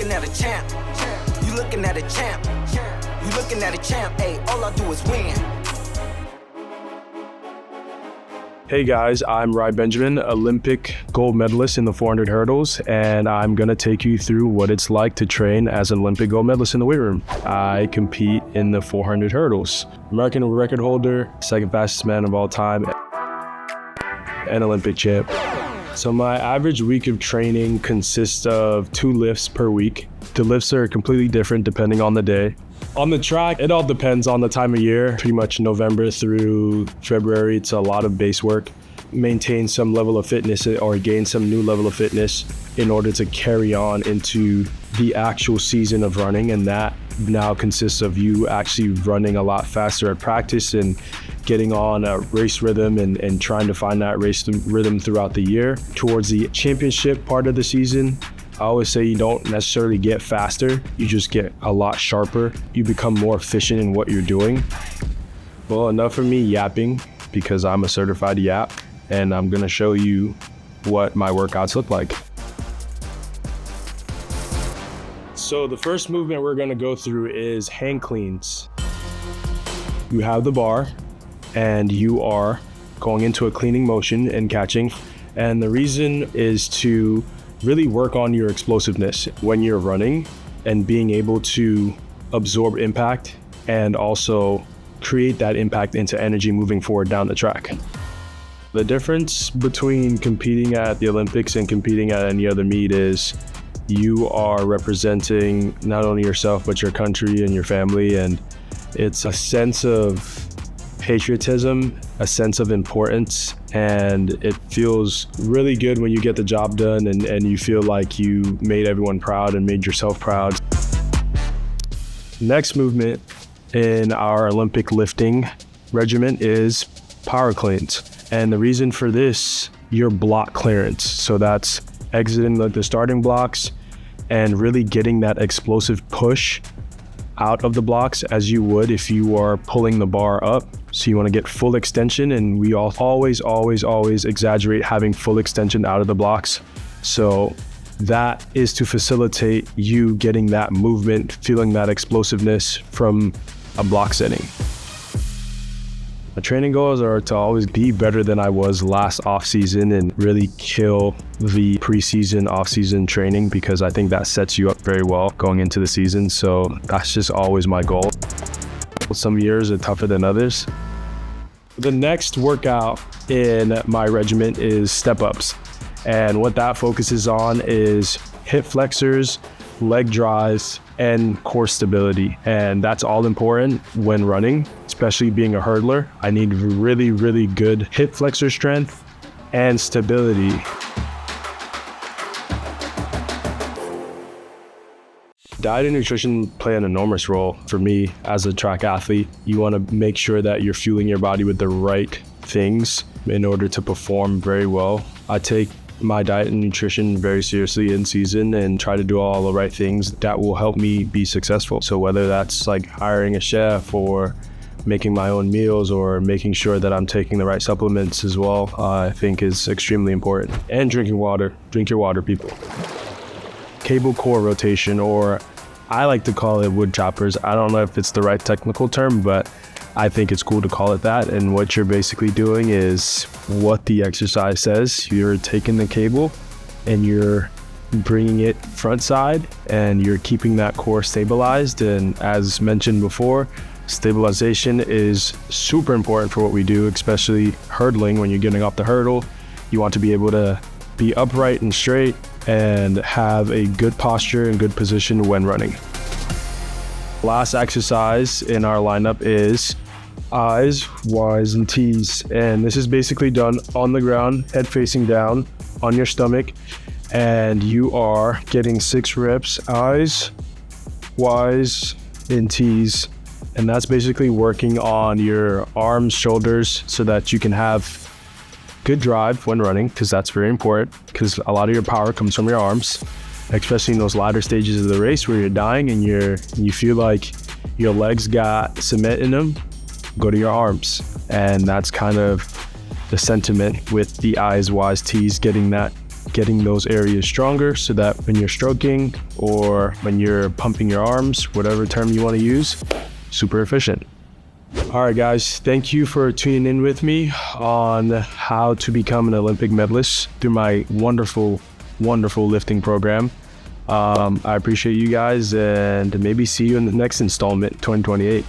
looking at a champ. You looking at a champ. You looking at a champ. Hey, all I do is win. Hey guys, I'm Ry Benjamin, Olympic gold medalist in the 400 hurdles, and I'm gonna take you through what it's like to train as an Olympic gold medalist in the weight room. I compete in the 400 hurdles. American record holder, second fastest man of all time, and Olympic champ. So my average week of training consists of 2 lifts per week. The lifts are completely different depending on the day. On the track, it all depends on the time of year. Pretty much November through February, it's a lot of base work. Maintain some level of fitness or gain some new level of fitness in order to carry on into the actual season of running. And that now consists of you actually running a lot faster at practice and getting on a race rhythm and trying to find that race rhythm throughout the year. Towards the championship part of the season, I always say you don't necessarily get faster, you just get a lot sharper. You become more efficient in what you're doing. Well, enough of me yapping because I'm a certified yap, and I'm gonna show you what my workouts look like. So the first movement we're gonna go through is hang cleans. You have the bar and you are going into a cleaning motion and catching. And the reason is to really work on your explosiveness when you're running and being able to absorb impact and also create that impact into energy moving forward down the track. The difference between competing at the Olympics and competing at any other meet is you are representing not only yourself, but your country and your family. And it's a sense of patriotism, a sense of importance, and it feels really good when you get the job done and you feel like you made everyone proud and made yourself proud. Next movement in our Olympic lifting regimen is power cleans. And the reason for this, your block clearance. So that's exiting the starting blocks and really getting that explosive push out of the blocks as you would if you are pulling the bar up. So you want to get full extension, and we all always exaggerate having full extension out of the blocks. So that is to facilitate you getting that movement, feeling that explosiveness from a block setting. My training goals are to always be better than I was last off-season and really kill the preseason, off-season training, because I think that sets you up very well going into the season. So that's just always my goal. Some years are tougher than others. The next workout in my regimen is step-ups. And what that focuses on is hip flexors, leg drives, and core stability. And that's all important when running, especially being a hurdler. I need really, really good hip flexor strength and stability. Diet and nutrition play an enormous role for me as a track athlete. You want to make sure that you're fueling your body with the right things in order to perform very well. I take my diet and nutrition very seriously in season and try to do all the right things that will help me be successful. So whether that's like hiring a chef or making my own meals or making sure that I'm taking the right supplements as well, I think is extremely important. And drinking water. Drink your water, people. Cable core rotation, or I like to call it wood choppers. I don't know if it's the right technical term, but I think it's cool to call it that. And what you're basically doing is what the exercise says. You're taking the cable and you're bringing it front side and you're keeping that core stabilized. And as mentioned before, stabilization is super important for what we do, especially hurdling. When you're getting off the hurdle, you want to be able to be upright and straight and have a good posture and good position when running. Last exercise in our lineup is I's, Y's, and T's. And this is basically done on the ground, head facing down on your stomach. And you are getting 6 reps, I's, Y's, and T's. And that's basically working on your arms, shoulders, so that you can have good drive when running, because that's very important, because a lot of your power comes from your arms, especially in those latter stages of the race where you're dying and you feel like your legs got cement in them. Go to your arms. And that's kind of the sentiment with the I's, Y's, T's, getting that getting those areas stronger so that when you're stroking or when you're pumping your arms, whatever term you want to use, super efficient. All right, guys, thank you for tuning in with me on how to become an Olympic medalist through my wonderful lifting program. I appreciate you guys, and maybe see you in the next installment, 2028.